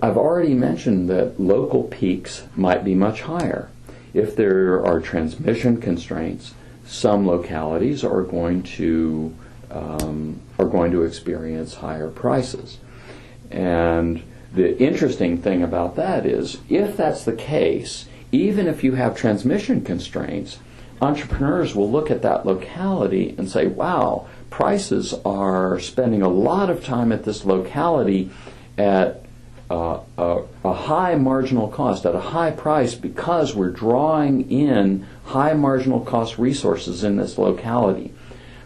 I've already mentioned that local peaks might be much higher. If there are transmission constraints, some localities are going to experience higher prices. And the interesting thing about that is, if that's the case, even if you have transmission constraints, entrepreneurs will look at that locality and say, wow, prices are spending a lot of time at this locality at a high marginal cost, at a high price, because we're drawing in high marginal cost resources in this locality.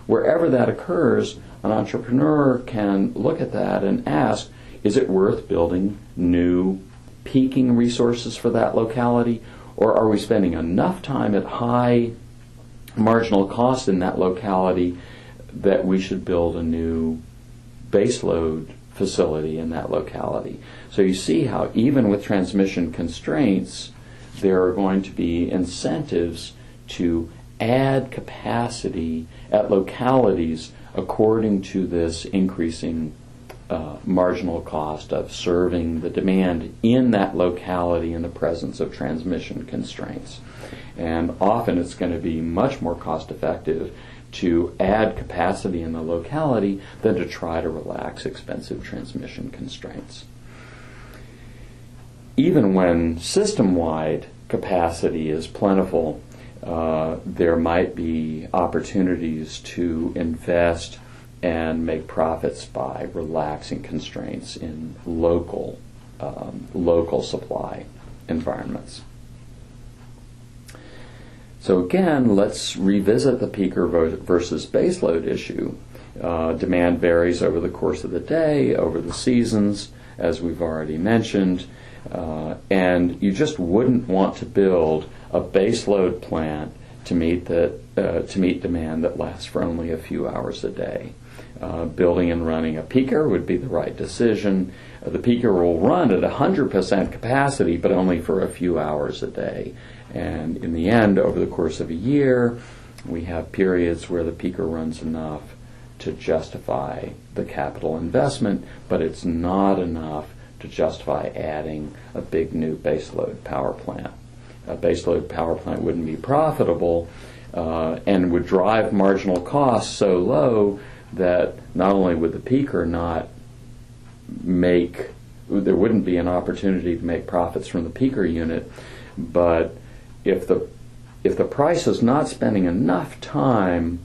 Wherever that occurs, an entrepreneur can look at that and ask, is it worth building new peaking resources for that locality, or are we spending enough time at high marginal cost in that locality that we should build a new baseload facility in that locality? So you see how even with transmission constraints, there are going to be incentives to add capacity at localities according to this increasing marginal cost of serving the demand in that locality in the presence of transmission constraints. And often it's going to be much more cost effective to add capacity in the locality than to try to relax expensive transmission constraints. Even when system-wide capacity is plentiful, there might be opportunities to invest and make profits by relaxing constraints in local supply environments. So again, let's revisit the peaker versus baseload issue. Demand varies over the course of the day, over the seasons, as we've already mentioned, and you just wouldn't want to build a baseload plant to meet demand that lasts for only a few hours a day. Building and running a peaker would be the right decision. The peaker will run at 100% capacity, but only for a few hours a day. And in the end, over the course of a year, we have periods where the peaker runs enough to justify the capital investment, but it's not enough to justify adding a big new baseload power plant. A baseload power plant wouldn't be profitable and would drive marginal costs so low that not only would the peaker there wouldn't be an opportunity to make profits from the peaker unit, but if the price is not spending enough time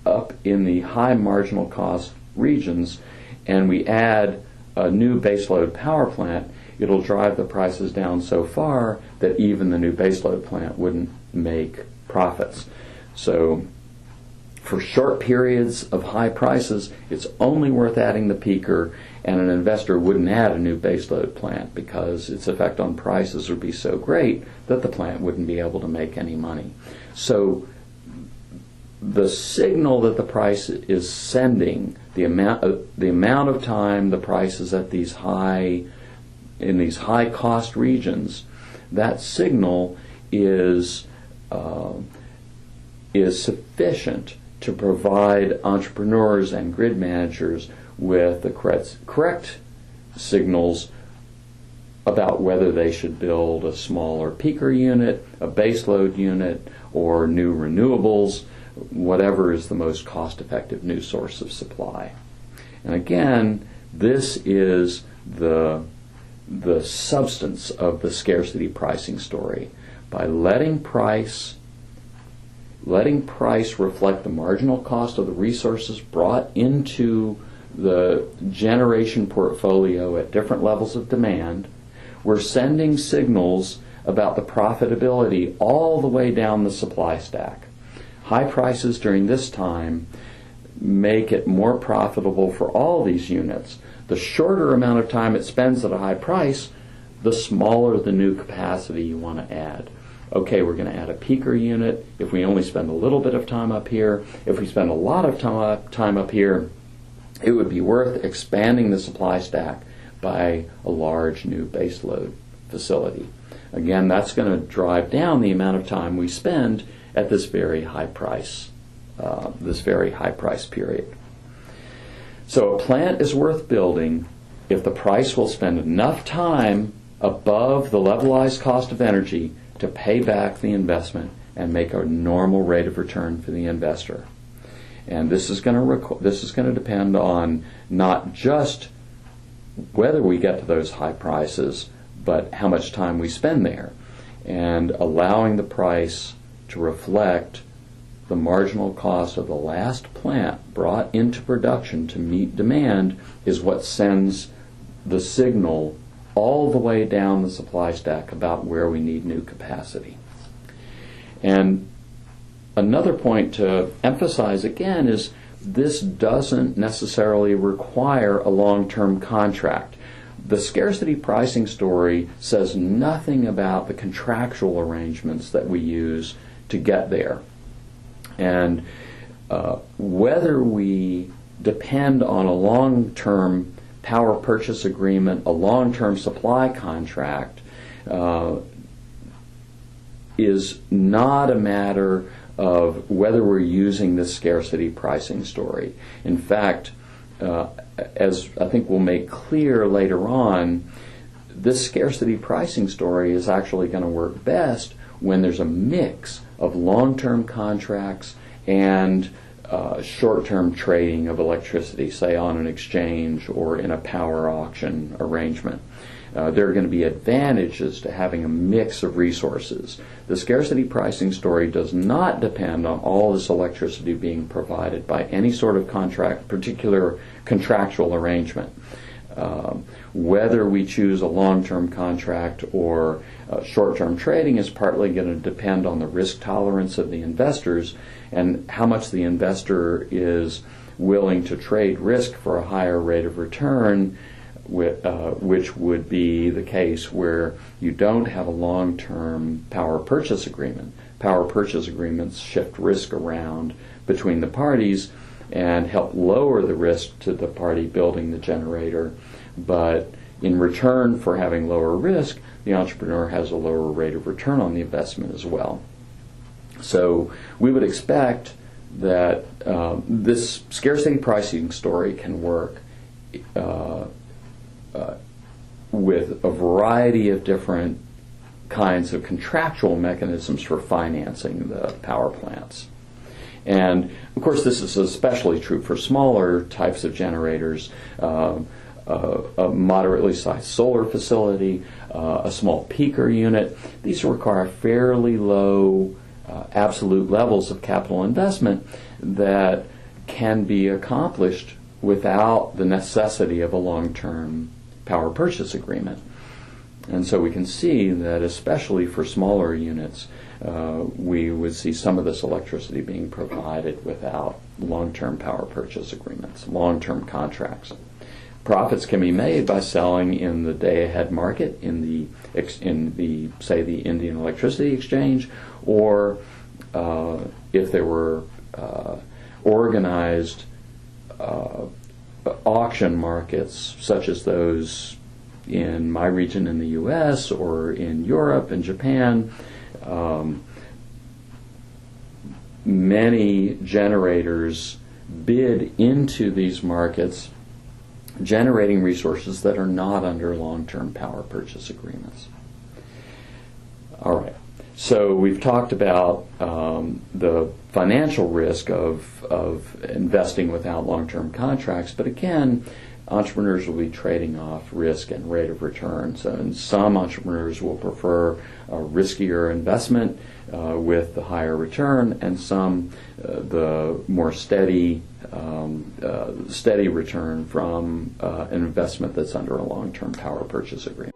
up in the high marginal cost regions and we add a new baseload power plant, it'll drive the prices down so far that even the new baseload plant wouldn't make profits. So for short periods of high prices, it's only worth adding the peaker, and an investor wouldn't add a new baseload plant because its effect on prices would be so great that the plant wouldn't be able to make any money. So the signal that the price is sending, the amount of time the price is at in these high cost regions, that signal is sufficient to provide entrepreneurs and grid managers with the correct signals about whether they should build a smaller peaker unit, a baseload unit, or new renewables, whatever is the most cost-effective new source of supply. And again, this is the substance of the scarcity pricing story. By letting price reflect the marginal cost of the resources brought into the generation portfolio at different levels of demand, we're sending signals about the profitability all the way down the supply stack. High prices during this time make it more profitable for all these units. The shorter amount of time it spends at a high price, the smaller the new capacity you want to add. Okay, we're going to add a peaker unit. If we only spend a little bit of time up here, if we spend a lot of time up here, it would be worth expanding the supply stack by a large new baseload facility. Again, that's going to drive down the amount of time we spend at this very high price period. So a plant is worth building if the price will spend enough time above the levelized cost of energy to pay back the investment and make a normal rate of return for the investor. And this is going to depend on not just whether we get to those high prices, but how much time we spend there. And allowing the price to reflect the marginal cost of the last plant brought into production to meet demand is what sends the signal all the way down the supply stack about where we need new capacity. And another point to emphasize again is this doesn't necessarily require a long-term contract. The scarcity pricing story says nothing about the contractual arrangements that we use to get there. And whether we depend on a long-term power purchase agreement, a long-term supply contract, is not a matter of whether we're using this scarcity pricing story. In fact, as I think we'll make clear later on, this scarcity pricing story is actually going to work best when there's a mix of long-term contracts and short-term trading of electricity, say on an exchange or in a power auction arrangement. There are going to be advantages to having a mix of resources. The scarcity pricing story does not depend on all this electricity being provided by any sort of particular contractual arrangement. Whether we choose a long-term contract or short-term trading is partly going to depend on the risk tolerance of the investors and how much the investor is willing to trade risk for a higher rate of return, which would be the case where you don't have a long-term power purchase agreement. Power purchase agreements shift risk around between the parties and help lower the risk to the party building the generator. But in return for having lower risk, the entrepreneur has a lower rate of return on the investment as well. So we would expect that this scarcity pricing story can work with a variety of different kinds of contractual mechanisms for financing the power plants. And of course this is especially true for smaller types of generators, a moderately sized solar facility, a small peaker unit. These require fairly low absolute levels of capital investment that can be accomplished without the necessity of a long-term power purchase agreement. And so we can see that especially for smaller units, we would see some of this electricity being provided without long-term power purchase agreements, long-term contracts. Profits can be made by selling in the day-ahead market in the say the Indian Electricity Exchange, or if there were organized auction markets such as those in my region in the U.S. or in Europe and Japan. Many generators bid into these markets, generating resources that are not under long-term power purchase agreements. All right. So we've talked about the financial risk of investing without long-term contracts, but again, entrepreneurs will be trading off risk and rate of return. So, and some entrepreneurs will prefer a riskier investment with the higher return, and some the more steady return from an investment that's under a long-term power purchase agreement.